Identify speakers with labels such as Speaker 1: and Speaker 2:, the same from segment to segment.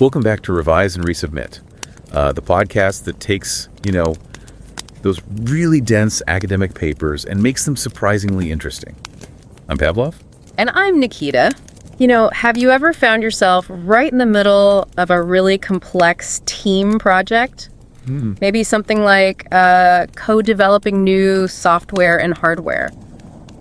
Speaker 1: Welcome back to Revise and Resubmit, the podcast that takes, those really dense academic papers and makes them surprisingly interesting. I'm Pavlov.
Speaker 2: And I'm Nikita. Have you ever found yourself right in the middle of a really complex team project? Maybe something like co-developing new software and hardware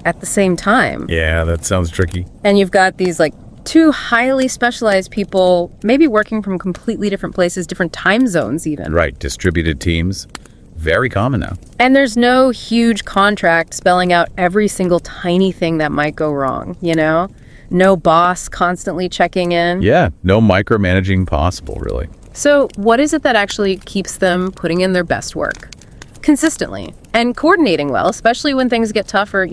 Speaker 2: at the same time.
Speaker 1: Yeah, that sounds tricky.
Speaker 2: And you've got these two highly specialized people, maybe working from completely different places, different time zones even.
Speaker 1: Right, distributed teams. Very common now.
Speaker 2: And there's no huge contract spelling out every single tiny thing that might go wrong, No boss constantly checking in.
Speaker 1: Yeah, no micromanaging possible, really.
Speaker 2: So what is it that actually keeps them putting in their best work consistently and coordinating well, especially when things get tough or,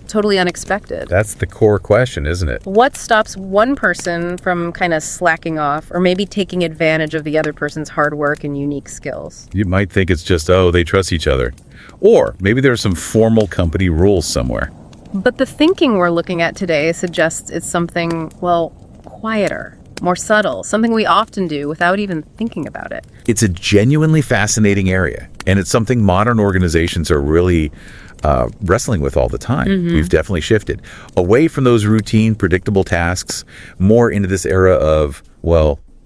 Speaker 2: totally unexpected?
Speaker 1: That's the core question, isn't it?
Speaker 2: What stops one person from kind of slacking off or maybe taking advantage of the other person's hard work and unique skills?
Speaker 1: You might think it's just, they trust each other. Or maybe there are some formal company rules somewhere.
Speaker 2: But the thinking we're looking at today suggests it's something, quieter, more subtle, something we often do without even thinking about it.
Speaker 1: It's a genuinely fascinating area, and it's something modern organizations are really wrestling with all the time. We've definitely shifted away from those routine, predictable tasks, more into this era of,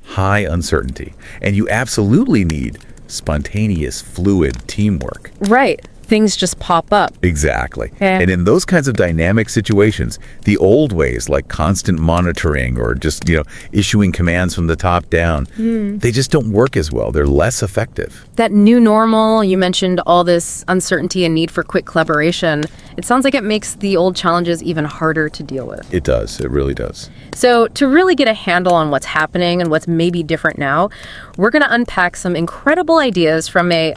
Speaker 1: high uncertainty. And you absolutely need spontaneous, fluid teamwork.
Speaker 2: Right. Things just pop up.
Speaker 1: Exactly.
Speaker 2: Yeah.
Speaker 1: And in those kinds of dynamic situations, the old ways like constant monitoring or just, issuing commands from the top down, they just don't work as well. They're less effective.
Speaker 2: That new normal, you mentioned all this uncertainty and need for quick collaboration. It sounds like it makes the old challenges even harder to deal with.
Speaker 1: It does. It really does.
Speaker 2: So to really get a handle on what's happening and what's maybe different now, we're going to unpack some incredible ideas from a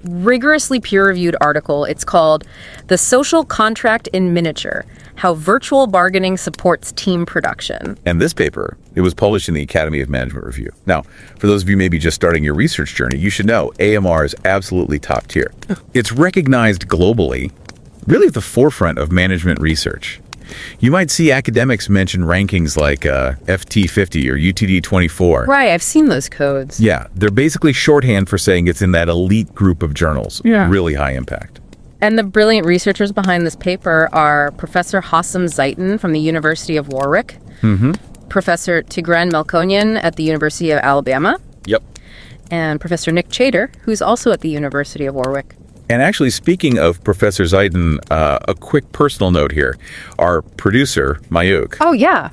Speaker 2: rigorously peer-reviewed article. It's called The Social Contract in Miniature, How Virtual Bargaining Supports Team Production.
Speaker 1: And this paper, it was published in the Academy of Management Review. Now, for those of you maybe just starting your research journey, you should know AMR is absolutely top tier. It's recognized globally, really at the forefront of management research. You might see academics mention rankings like FT50 or UTD-24.
Speaker 2: Right, I've seen those codes.
Speaker 1: Yeah, they're basically shorthand for saying it's in that elite group of journals.
Speaker 2: Yeah.
Speaker 1: Really high impact.
Speaker 2: And the brilliant researchers behind this paper are Professor Hossam Zeitoun from the University of Warwick, Professor Tigran Melkonyan at the University of Alabama,
Speaker 1: Yep.
Speaker 2: and Professor Nick Chater, who's also at the University of Warwick.
Speaker 1: And actually, speaking of Professor Zeitoun, a quick personal note here. Our producer, Mayukh,
Speaker 2: Oh, yeah.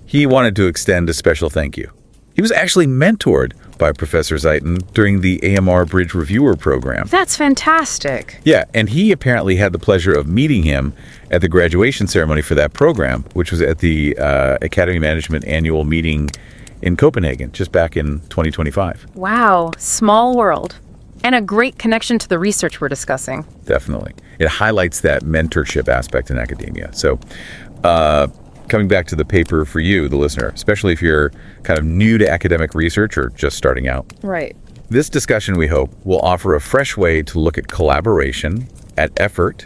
Speaker 1: he wanted to extend a special thank you. He was actually mentored by Professor Zeitoun during the AMR Bridge Reviewer program.
Speaker 2: That's fantastic.
Speaker 1: Yeah, and he apparently had the pleasure of meeting him at the graduation ceremony for that program, which was at the Academy Management annual meeting in Copenhagen, just back in 2025.
Speaker 2: Wow, small world. And a great connection to the research we're discussing.
Speaker 1: Definitely. It highlights that mentorship aspect in academia. So coming back to the paper for you, the listener, especially if you're kind of new to academic research or just starting out.
Speaker 2: Right.
Speaker 1: This discussion, we hope, will offer a fresh way to look at collaboration, at effort,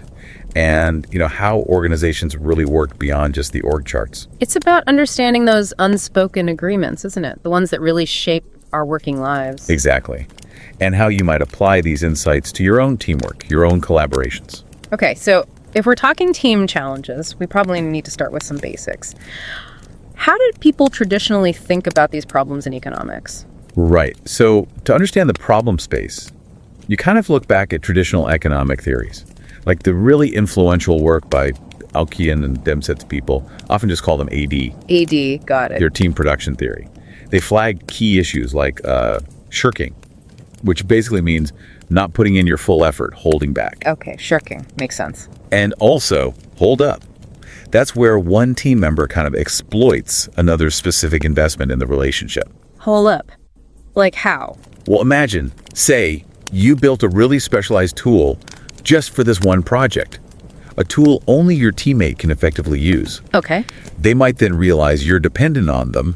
Speaker 1: and how organizations really work beyond just the org charts.
Speaker 2: It's about understanding those unspoken agreements, isn't it? The ones that really shape our working lives.
Speaker 1: Exactly. And how you might apply these insights to your own teamwork, your own collaborations.
Speaker 2: Okay, so if we're talking team challenges, we probably need to start with some basics. How did people traditionally think about these problems in economics?
Speaker 1: Right. So to understand the problem space, you kind of look back at traditional economic theories, like the really influential work by Alkian and Demset's people, often just call them AD.
Speaker 2: AD, got it.
Speaker 1: Their team production theory. They flagged key issues like shirking, which basically means not putting in your full effort, holding back.
Speaker 2: Okay, shirking. Makes sense.
Speaker 1: And also, hold up. That's where one team member kind of exploits another specific investment in the relationship.
Speaker 2: Hold up. Like how?
Speaker 1: Well, imagine, say, you built a really specialized tool just for this one project. A tool only your teammate can effectively use.
Speaker 2: Okay.
Speaker 1: They might then realize you're dependent on them,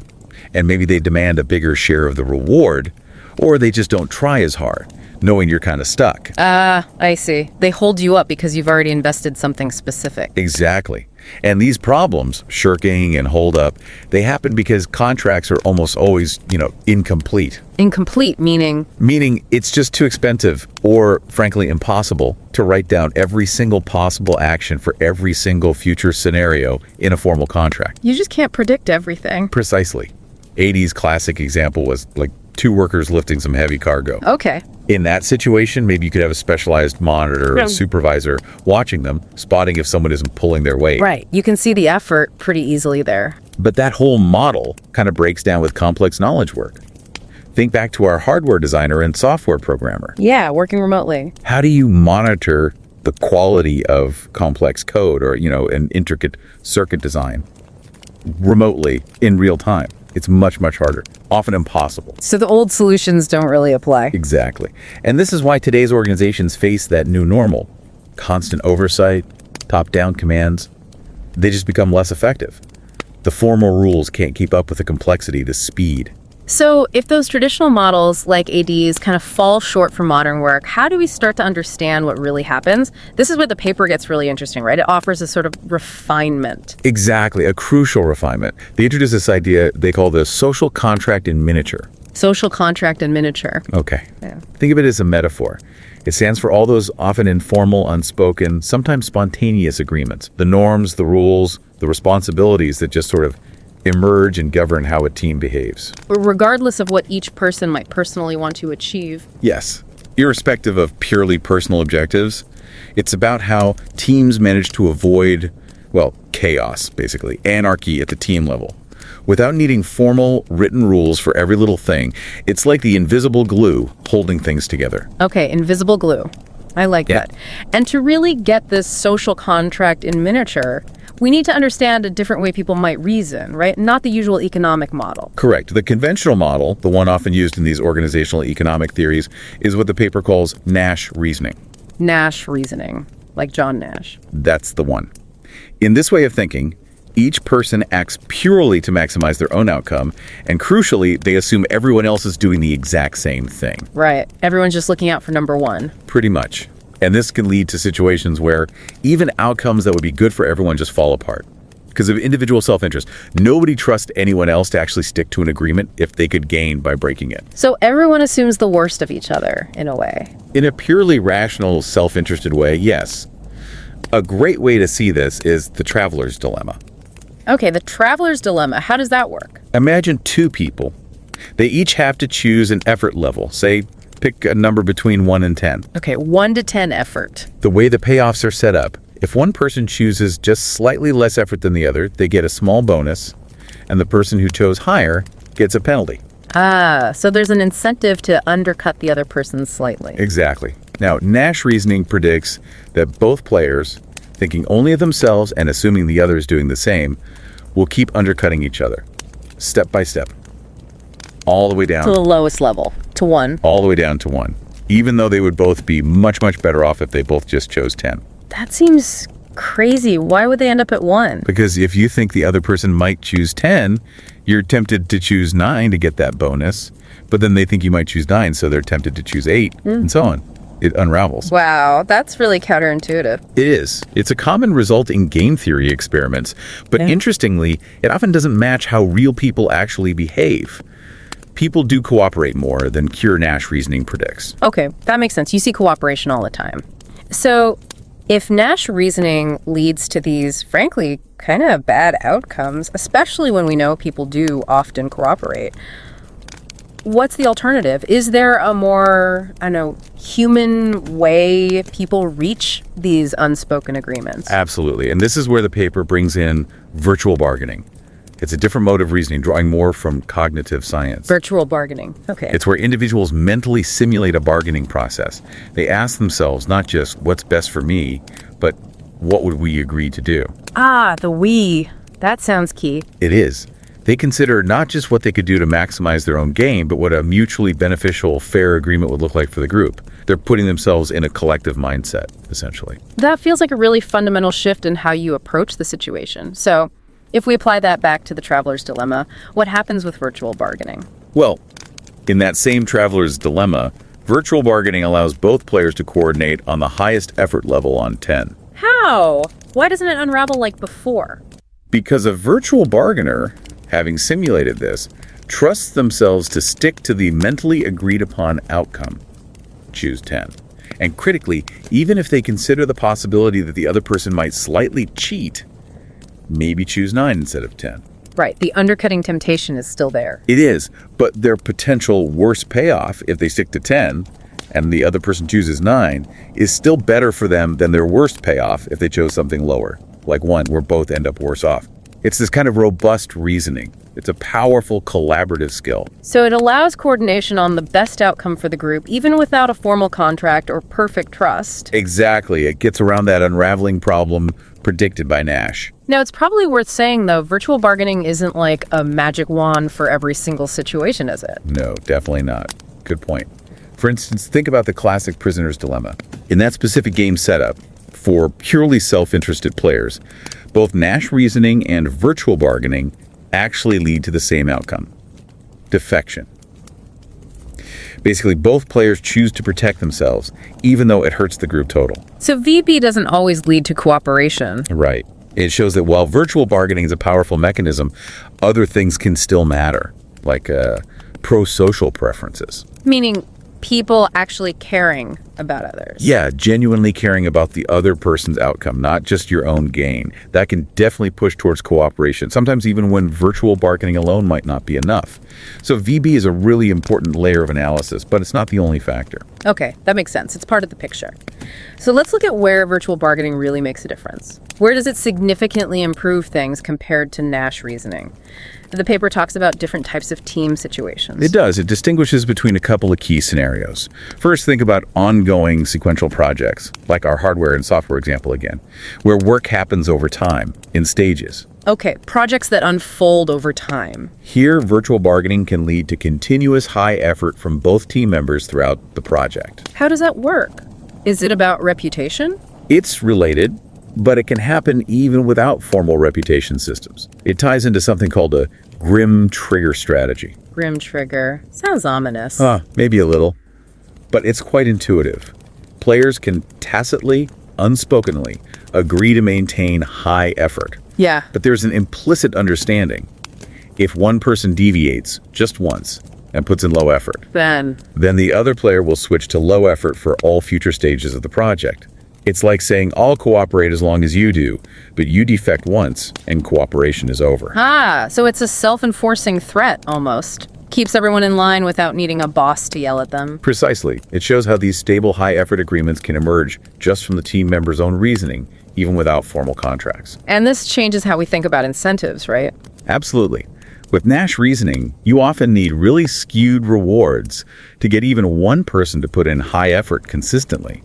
Speaker 1: and maybe they demand a bigger share of the reward, or they just don't try as hard, knowing you're kind of stuck.
Speaker 2: I see. They hold you up because you've already invested something specific.
Speaker 1: Exactly. And these problems, shirking and holdup, they happen because contracts are almost always, incomplete.
Speaker 2: Incomplete meaning?
Speaker 1: Meaning it's just too expensive or, frankly, impossible to write down every single possible action for every single future scenario in a formal contract.
Speaker 2: You just can't predict everything.
Speaker 1: Precisely. 80s classic example was like two workers lifting some heavy cargo.
Speaker 2: Okay.
Speaker 1: In that situation, maybe you could have a specialized monitor or supervisor watching them, spotting if someone isn't pulling their weight.
Speaker 2: Right. You can see the effort pretty easily there.
Speaker 1: But that whole model kind of breaks down with complex knowledge work. Think back to our hardware designer and software programmer.
Speaker 2: Yeah, working remotely.
Speaker 1: How do you monitor the quality of complex code or, an intricate circuit design remotely in real time? It's much, much harder, often impossible.
Speaker 2: So the old solutions don't really apply.
Speaker 1: Exactly. And this is why today's organizations face that new normal. Constant oversight, top-down commands. They just become less effective. The formal rules can't keep up with the complexity, the speed.
Speaker 2: So if those traditional models like ADs kind of fall short for modern work, how do we start to understand what really happens? This is where the paper gets really interesting, right? It offers a sort of refinement.
Speaker 1: Exactly, a crucial refinement. They introduce this idea they call the social contract in miniature.
Speaker 2: Social contract in miniature.
Speaker 1: Okay.
Speaker 2: Yeah.
Speaker 1: Think of it as a metaphor. It stands for all those often informal, unspoken, sometimes spontaneous agreements. The norms, the rules, the responsibilities that just sort of emerge and govern how a team behaves.
Speaker 2: Regardless of what each person might personally want to achieve.
Speaker 1: Yes. Irrespective of purely personal objectives, it's about how teams manage to avoid, chaos, basically, anarchy at the team level. Without needing formal written rules for every little thing, it's like the invisible glue holding things together.
Speaker 2: Okay, invisible glue. I like that. And to really get this social contract in miniature, we need to understand a different way people might reason, right? Not the usual economic model.
Speaker 1: Correct. The conventional model, the one often used in these organizational economic theories, is what the paper calls Nash reasoning.
Speaker 2: Nash reasoning, like John Nash.
Speaker 1: That's the one. In this way of thinking, each person acts purely to maximize their own outcome, and crucially, they assume everyone else is doing the exact same thing.
Speaker 2: Right. Everyone's just looking out for number one.
Speaker 1: Pretty much. And this can lead to situations where even outcomes that would be good for everyone just fall apart. Because of individual self-interest, nobody trusts anyone else to actually stick to an agreement if they could gain by breaking it.
Speaker 2: So everyone assumes the worst of each other, in a way.
Speaker 1: In a purely rational, self-interested way, yes. A great way to see this is the traveler's dilemma.
Speaker 2: Okay, the traveler's dilemma. How does that work?
Speaker 1: Imagine two people. They each have to choose an effort level. Say, pick a number between 1 and 10.
Speaker 2: Okay, 1 to 10 effort.
Speaker 1: The way the payoffs are set up, if one person chooses just slightly less effort than the other, they get a small bonus, and the person who chose higher gets a penalty.
Speaker 2: Ah, so there's an incentive to undercut the other person slightly.
Speaker 1: Exactly. Now, Nash reasoning predicts that both players, thinking only of themselves and assuming the other is doing the same, will keep undercutting each other, step by step, all the way down.
Speaker 2: To the lowest level, to 1.
Speaker 1: All the way down to 1, even though they would both be much, much better off if they both just chose 10.
Speaker 2: That seems crazy. Why would they end up at 1?
Speaker 1: Because if you think the other person might choose 10, you're tempted to choose 9 to get that bonus, but then they think you might choose 9, so they're tempted to choose 8, and so on. It unravels.
Speaker 2: Wow, that's really counterintuitive.
Speaker 1: It is. It's a common result in game theory experiments, but interestingly, it often doesn't match how real people actually behave. People do cooperate more than pure Nash reasoning predicts.
Speaker 2: Okay, that makes sense. You see cooperation all the time. So if Nash reasoning leads to these, frankly, kind of bad outcomes, especially when we know people do often cooperate, what's the alternative? Is there a more, human way people reach these unspoken agreements?
Speaker 1: Absolutely. And this is where the paper brings in virtual bargaining. It's a different mode of reasoning, drawing more from cognitive science.
Speaker 2: Virtual bargaining. Okay.
Speaker 1: It's where individuals mentally simulate a bargaining process. They ask themselves not just what's best for me, but what would we agree to do?
Speaker 2: Ah, the we. That sounds key.
Speaker 1: It is. They consider not just what they could do to maximize their own gain, but what a mutually beneficial, fair agreement would look like for the group. They're putting themselves in a collective mindset, essentially.
Speaker 2: That feels like a really fundamental shift in how you approach the situation. So if we apply that back to the traveler's dilemma, what happens with virtual bargaining?
Speaker 1: Well, in that same traveler's dilemma, virtual bargaining allows both players to coordinate on the highest effort level on 10.
Speaker 2: How? Why doesn't it unravel like before?
Speaker 1: Because a virtual bargainer, having simulated this, trusts themselves to stick to the mentally agreed upon outcome. Choose 10. And critically, even if they consider the possibility that the other person might slightly cheat, maybe choose 9 instead of 10.
Speaker 2: Right, the undercutting temptation is still there.
Speaker 1: It is, but their potential worst payoff if they stick to 10 and the other person chooses 9 is still better for them than their worst payoff if they chose something lower, like 1, where both end up worse off. It's this kind of robust reasoning. It's a powerful collaborative skill.
Speaker 2: So it allows coordination on the best outcome for the group, even without a formal contract or perfect trust.
Speaker 1: Exactly. It gets around that unraveling problem predicted by Nash.
Speaker 2: Now, it's probably worth saying, though, virtual bargaining isn't like a magic wand for every single situation, is it?
Speaker 1: No, definitely not. Good point. For instance, think about the classic prisoner's dilemma. In that specific game setup, for purely self-interested players, both Nash reasoning and virtual bargaining actually lead to the same outcome: defection. Basically, both players choose to protect themselves, even though it hurts the group total.
Speaker 2: So VB doesn't always lead to cooperation.
Speaker 1: Right. It shows that while virtual bargaining is a powerful mechanism, other things can still matter, like pro-social preferences.
Speaker 2: Meaning people actually caring about others.
Speaker 1: Yeah, genuinely caring about the other person's outcome, not just your own gain. That can definitely push towards cooperation, sometimes even when virtual bargaining alone might not be enough. So VB is a really important layer of analysis, but it's not the only factor.
Speaker 2: Okay, that makes sense. It's part of the picture. So let's look at where virtual bargaining really makes a difference. Where does it significantly improve things compared to Nash reasoning? The paper talks about different types of team situations.
Speaker 1: It does. It distinguishes between a couple of key scenarios. First, think about ongoing sequential projects, like our hardware and software example again, where work happens over time, in stages.
Speaker 2: Okay, projects that unfold over time.
Speaker 1: Here, virtual bargaining can lead to continuous high effort from both team members throughout the project.
Speaker 2: How does that work? Is it about reputation?
Speaker 1: It's related, but it can happen even without formal reputation systems. It ties into something called a grim trigger strategy.
Speaker 2: Grim trigger. Sounds ominous.
Speaker 1: Maybe a little, but it's quite intuitive. Players can tacitly, unspokenly, agree to maintain high effort.
Speaker 2: Yeah.
Speaker 1: But there's an implicit understanding. If one person deviates just once and puts in low effort, then the other player will switch to low effort for all future stages of the project. It's like saying, I'll cooperate as long as you do, but you defect once and cooperation is over.
Speaker 2: So it's a self-enforcing threat, almost. Keeps everyone in line without needing a boss to yell at them.
Speaker 1: Precisely. It shows how these stable, high-effort agreements can emerge just from the team members' own reasoning, even without formal contracts.
Speaker 2: And this changes how we think about incentives, right?
Speaker 1: Absolutely. With Nash reasoning, you often need really skewed rewards to get even one person to put in high effort consistently.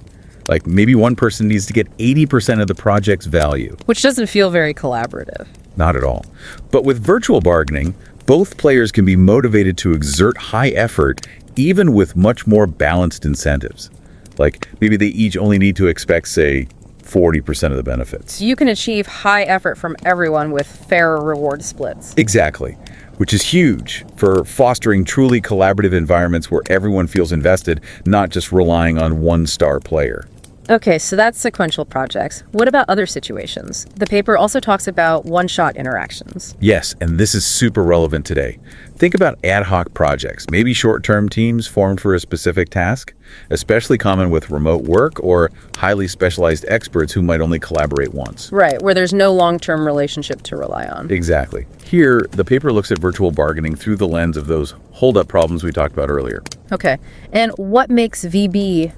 Speaker 1: Like maybe one person needs to get 80% of the project's value.
Speaker 2: Which doesn't feel very collaborative.
Speaker 1: Not at all. But with virtual bargaining, both players can be motivated to exert high effort even with much more balanced incentives. Like maybe they each only need to expect, say, 40% of the benefits.
Speaker 2: You can achieve high effort from everyone with fairer reward splits.
Speaker 1: Exactly. Which is huge for fostering truly collaborative environments where everyone feels invested, not just relying on one star player.
Speaker 2: Okay, so that's sequential projects. What about other situations? The paper also talks about one-shot interactions.
Speaker 1: Yes, and this is super relevant today. Think about ad hoc projects, maybe short-term teams formed for a specific task, especially common with remote work or highly specialized experts who might only collaborate once.
Speaker 2: Right, where there's no long-term relationship to rely on.
Speaker 1: Exactly. Here, the paper looks at virtual bargaining through the lens of those hold-up problems we talked about earlier.
Speaker 2: Okay, and what makes VB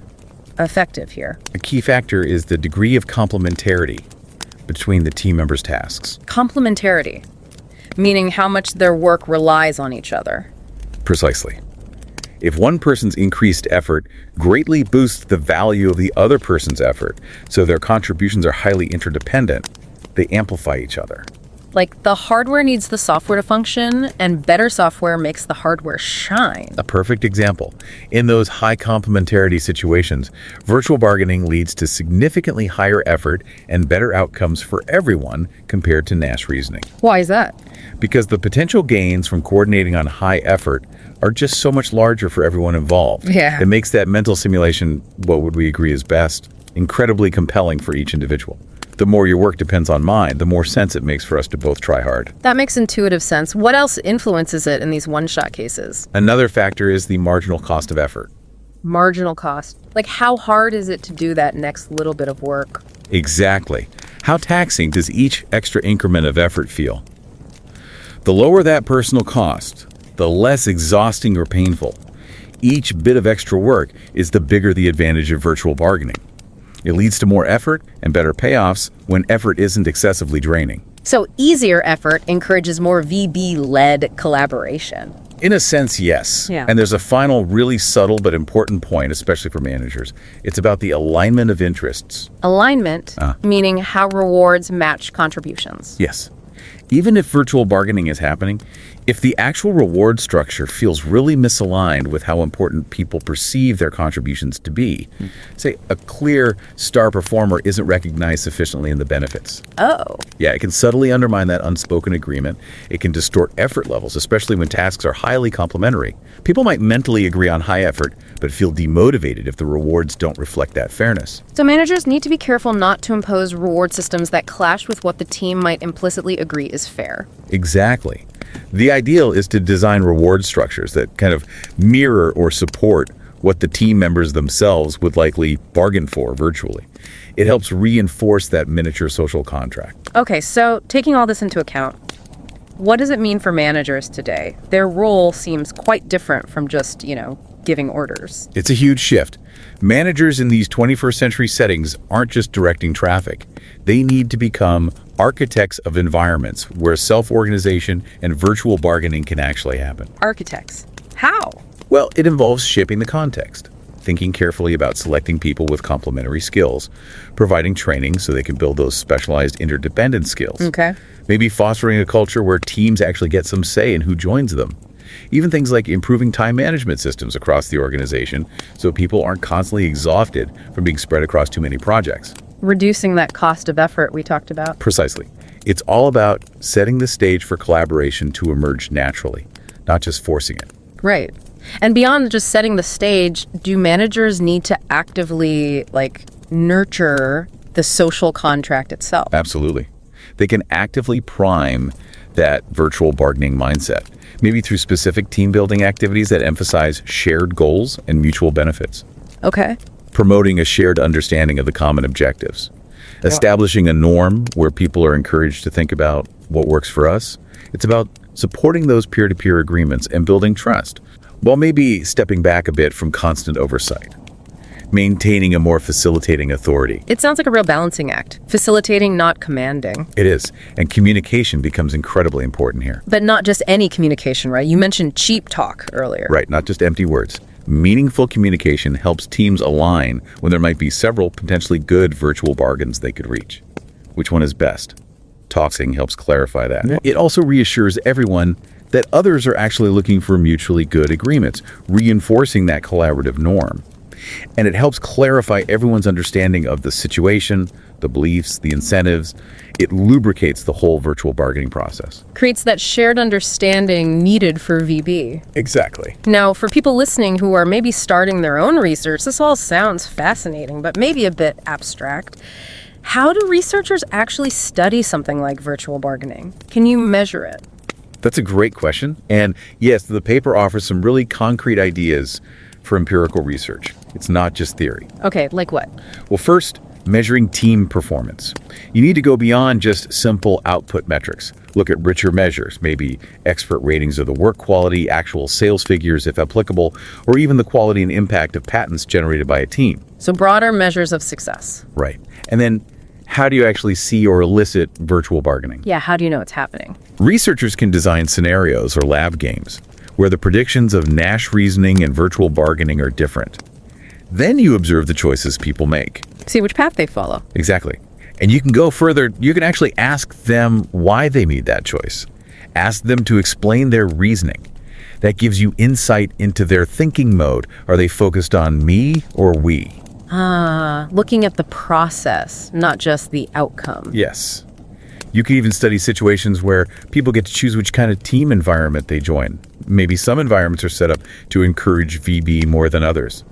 Speaker 2: effective here?
Speaker 1: A key factor is the degree of complementarity between the team members' tasks.
Speaker 2: Complementarity, meaning how much their work relies on each other.
Speaker 1: Precisely. If one person's increased effort greatly boosts the value of the other person's effort, so their contributions are highly interdependent, they amplify each other.
Speaker 2: Like the hardware needs the software to function, and better software makes the hardware shine.
Speaker 1: A perfect example. In those high complementarity situations, virtual bargaining leads to significantly higher effort and better outcomes for everyone compared to Nash reasoning.
Speaker 2: Why is that?
Speaker 1: Because the potential gains from coordinating on high effort are just so much larger for everyone involved.
Speaker 2: Yeah.
Speaker 1: It makes that mental simulation, what would we agree is best, incredibly compelling for each individual. the more your work depends on mine, the more sense it makes for us to both try hard.
Speaker 2: That makes intuitive sense. What else influences it in these one-shot cases?
Speaker 1: Another factor is the marginal cost of effort.
Speaker 2: Marginal cost. Like, how hard is it to do that next little bit of work?
Speaker 1: Exactly. How taxing does each extra increment of effort feel? The lower that personal cost, the less exhausting or painful. Each bit of extra work is the bigger the advantage of virtual bargaining. It leads to more effort and better payoffs when effort isn't excessively draining.
Speaker 2: So easier effort encourages more VB-led collaboration.
Speaker 1: In a sense, yes.
Speaker 2: Yeah.
Speaker 1: And there's a final, really subtle but important point, especially for managers. It's about the alignment of interests.
Speaker 2: Alignment, meaning how rewards match contributions.
Speaker 1: Yes. Even if virtual bargaining is happening, if the actual reward structure feels really misaligned with how important people perceive their contributions to be, say a clear star performer isn't recognized sufficiently in the benefits.
Speaker 2: Oh.
Speaker 1: Yeah, it can subtly undermine that unspoken agreement. It can distort effort levels, especially when tasks are highly complementary. People might mentally agree on high effort, but feel demotivated if the rewards don't reflect that fairness.
Speaker 2: So managers need to be careful not to impose reward systems that clash with what the team might implicitly agree is fair.
Speaker 1: Exactly. The ideal is to design reward structures that kind of mirror or support what the team members themselves would likely bargain for virtually. It helps reinforce that miniature social contract.
Speaker 2: Okay, so taking all this into account, what does it mean for managers today? Their role seems quite different from just, giving orders.
Speaker 1: It's a huge shift. Managers in these 21st century settings aren't just directing traffic. They need to become architects of environments where self-organization and virtual bargaining can actually happen.
Speaker 2: Architects. How?
Speaker 1: Well, it involves shaping the context, thinking carefully about selecting people with complementary skills, providing training so they can build those specialized interdependent skills.
Speaker 2: Okay.
Speaker 1: Maybe fostering a culture where teams actually get some say in who joins them. Even things like improving time management systems across the organization so people aren't constantly exhausted from being spread across too many projects.
Speaker 2: Reducing that cost of effort we talked about.
Speaker 1: Precisely. It's all about setting the stage for collaboration to emerge naturally, not just forcing it.
Speaker 2: Right. And beyond just setting the stage, do managers need to actively, nurture the social contract itself?
Speaker 1: Absolutely. They can actively prime that virtual bargaining mindset, maybe through specific team building activities that emphasize shared goals and mutual benefits.
Speaker 2: Okay.
Speaker 1: Promoting a shared understanding of the common objectives. Establishing a norm where people are encouraged to think about what works for us. It's about supporting those peer-to-peer agreements and building trust, while maybe stepping back a bit from constant oversight. Maintaining a more facilitating authority.
Speaker 2: It sounds like a real balancing act. Facilitating, not commanding.
Speaker 1: It is, and communication becomes incredibly important here.
Speaker 2: But not just any communication, right? You mentioned cheap talk earlier.
Speaker 1: Right, not just empty words. Meaningful communication helps teams align when there might be several potentially good virtual bargains they could reach. Which one is best? Talking helps clarify that. Yeah. It also reassures everyone that others are actually looking for mutually good agreements, reinforcing that collaborative norm. And it helps clarify everyone's understanding of the situation, the beliefs, the incentives. It lubricates the whole virtual bargaining process.
Speaker 2: Creates that shared understanding needed for VB.
Speaker 1: Exactly.
Speaker 2: Now, for people listening who are maybe starting their own research, this all sounds fascinating, but maybe a bit abstract. How do researchers actually study something like virtual bargaining? Can you measure it?
Speaker 1: That's a great question. And yes, the paper offers some really concrete ideas for empirical research. It's not just theory.
Speaker 2: Okay, like what?
Speaker 1: Well, first, measuring team performance. You need to go beyond just simple output metrics. Look at richer measures, maybe expert ratings of the work quality, actual sales figures if applicable, or even the quality and impact of patents generated by a team.
Speaker 2: So broader measures of success.
Speaker 1: Right. And then how do you actually see or elicit virtual bargaining?
Speaker 2: Yeah, how do you know it's happening?
Speaker 1: Researchers can design scenarios or lab games where the predictions of Nash reasoning and virtual bargaining are different. Then you observe the choices people make.
Speaker 2: See which path they follow.
Speaker 1: Exactly. And you can go further. You can actually ask them why they made that choice. Ask them to explain their reasoning. That gives you insight into their thinking mode. Are they focused on me or we?
Speaker 2: Looking at the process, not just the outcome.
Speaker 1: Yes. You can even study situations where people get to choose which kind of team environment they join. Maybe some environments are set up to encourage VB more than others.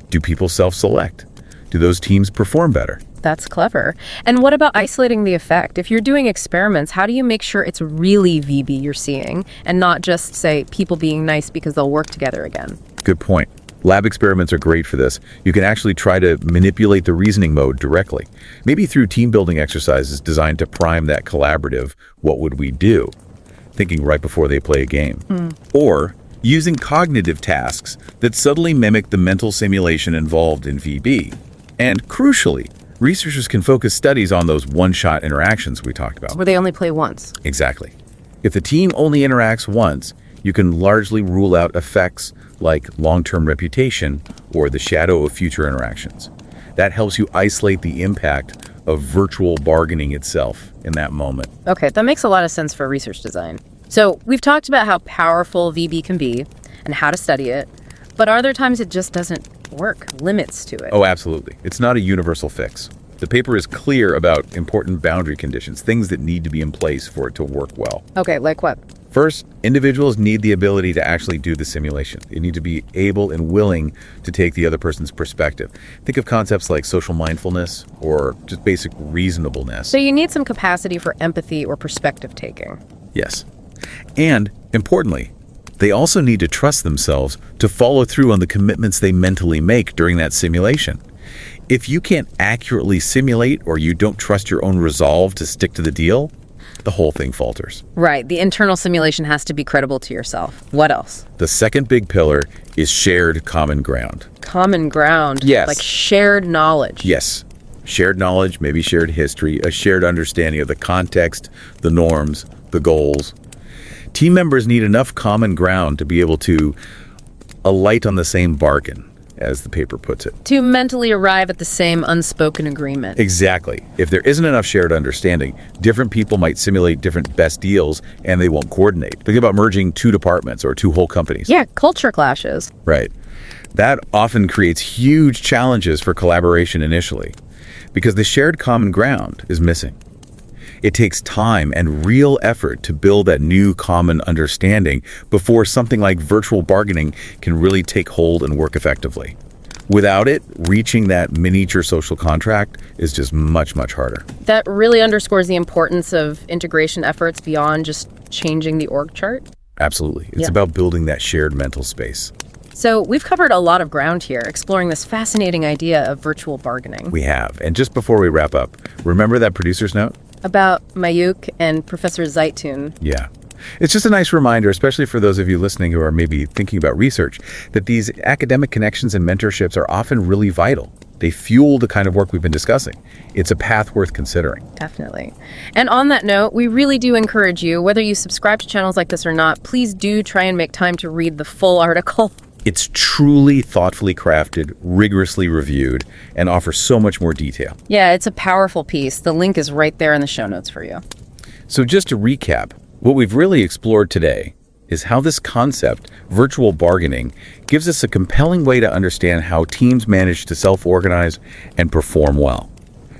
Speaker 1: Do people self-select? Do those teams perform better?
Speaker 2: That's clever. And what about isolating the effect? If you're doing experiments, how do you make sure it's really VB you're seeing and not just, say, people being nice because they'll work together again?
Speaker 1: Good point. Lab experiments are great for this. You can actually try to manipulate the reasoning mode directly, maybe through team building exercises designed to prime that collaborative "what would we do?" thinking right before they play a game. Or using cognitive tasks that subtly mimic the mental simulation involved in VB. And crucially, researchers can focus studies on those one-shot interactions we talked about.
Speaker 2: Where they only play once.
Speaker 1: Exactly. If the team only interacts once, you can largely rule out effects like long-term reputation or the shadow of future interactions. That helps you isolate the impact of virtual bargaining itself in that moment.
Speaker 2: Okay, that makes a lot of sense for research design. So we've talked about how powerful VB can be and how to study it, but are there times it just doesn't work, limits to it?
Speaker 1: Oh, absolutely. It's not a universal fix. The paper is clear about important boundary conditions, things that need to be in place for it to work well.
Speaker 2: Okay, like what?
Speaker 1: First, individuals need the ability to actually do the simulation. They need to be able and willing to take the other person's perspective. Think of concepts like social mindfulness or just basic reasonableness.
Speaker 2: So you need some capacity for empathy or perspective taking.
Speaker 1: Yes. And, importantly, they also need to trust themselves to follow through on the commitments they mentally make during that simulation. If you can't accurately simulate or you don't trust your own resolve to stick to the deal, the whole thing falters.
Speaker 2: Right. The internal simulation has to be credible to yourself. What else?
Speaker 1: The second big pillar is shared common ground.
Speaker 2: Common ground?
Speaker 1: Yes.
Speaker 2: Like shared knowledge?
Speaker 1: Yes. Shared knowledge, maybe shared history, a shared understanding of the context, the norms, the goals. Team members need enough common ground to be able to alight on the same bargain, as the paper puts it.
Speaker 2: To mentally arrive at the same unspoken agreement.
Speaker 1: Exactly. If there isn't enough shared understanding, different people might simulate different best deals and they won't coordinate. Think about merging two departments or two whole companies.
Speaker 2: Yeah, culture clashes.
Speaker 1: Right. That often creates huge challenges for collaboration initially because the shared common ground is missing. It takes time and real effort to build that new common understanding before something like virtual bargaining can really take hold and work effectively. Without it, reaching that miniature social contract is just much, much harder.
Speaker 2: That really underscores the importance of integration efforts beyond just changing the org chart.
Speaker 1: Absolutely. It's about building that shared mental space.
Speaker 2: So we've covered a lot of ground here, exploring this fascinating idea of virtual bargaining.
Speaker 1: We have. And just before we wrap up, remember that producer's note?
Speaker 2: About Mayukh and Professor Zeitoun.
Speaker 1: Yeah. It's just a nice reminder, especially for those of you listening who are maybe thinking about research, that these academic connections and mentorships are often really vital. They fuel the kind of work we've been discussing. It's a path worth considering.
Speaker 2: Definitely. And on that note, we really do encourage you, whether you subscribe to channels like this or not, please do try and make time to read the full article.
Speaker 1: It's truly thoughtfully crafted, rigorously reviewed, and offers so much more detail.
Speaker 2: Yeah, it's a powerful piece. The link is right there in the show notes for you.
Speaker 1: So just to recap, what we've really explored today is how this concept, virtual bargaining, gives us a compelling way to understand how teams manage to self-organize and perform well,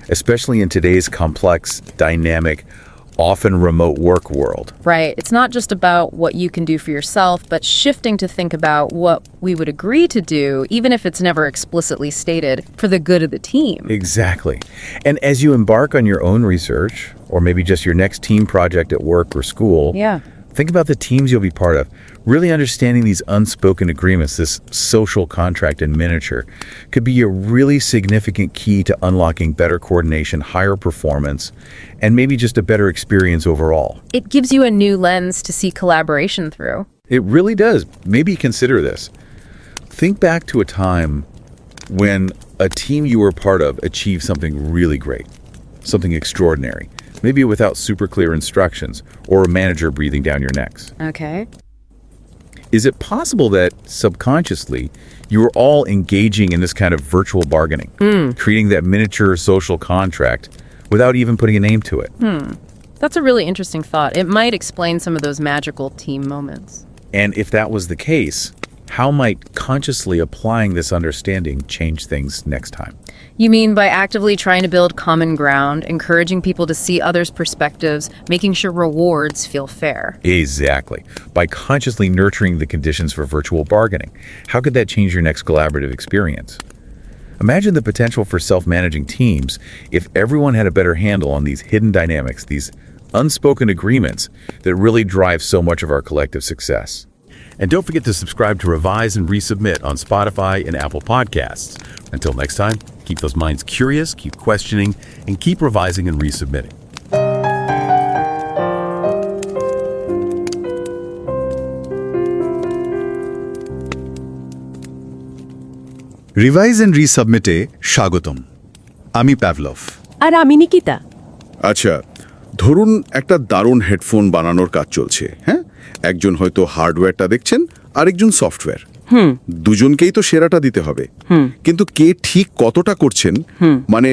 Speaker 1: especially in today's complex, dynamic, often remote work world.
Speaker 2: Right. It's not just about what you can do for yourself, but shifting to think about what we would agree to do, even if it's never explicitly stated, for the good of the team.
Speaker 1: Exactly. And as you embark on your own research, or maybe just your next team project at work or school, think about the teams you'll be part of. Really understanding these unspoken agreements, this social contract in miniature, could be a really significant key to unlocking better coordination, higher performance, and maybe just a better experience overall.
Speaker 2: It gives you a new lens to see collaboration through.
Speaker 1: It really does. Maybe consider this. Think back to a time when a team you were part of achieved something really great, something extraordinary, maybe without super clear instructions or a manager breathing down your necks.
Speaker 2: Okay.
Speaker 1: Is it possible that subconsciously you were all engaging in this kind of virtual bargaining, creating that miniature social contract without even putting a name to it?
Speaker 2: That's a really interesting thought. It might explain some of those magical team moments.
Speaker 1: And if that was the case, how might consciously applying this understanding change things next time?
Speaker 2: You mean by actively trying to build common ground, encouraging people to see others' perspectives, making sure rewards feel fair?
Speaker 1: Exactly. By consciously nurturing the conditions for virtual bargaining. How could that change your next collaborative experience? Imagine the potential for self-managing teams if everyone had a better handle on these hidden dynamics, these unspoken agreements that really drive so much of our collective success.
Speaker 3: And don't forget to subscribe to Revise and Resubmit on Spotify and Apple Podcasts. Until next time, keep those minds curious, keep questioning, and keep revising and resubmitting.
Speaker 4: Revise and রিসাবমিটে স্বাগতম। আমি Pavlov.
Speaker 2: আর আমি নিকিতা।
Speaker 5: আচ্ছা, ধরুন একটা দারুণ headphone বানানোর কাজ চলছে, হ্যাঁ? একজন হয়তো হার্ডওয়্যারটা দেখছেন, আরেকজন সফটওয়্যার। দুজনকেই তো সেরাটা দিতে হবে, কিন্তু কে ঠিক কতটা করছেন মানে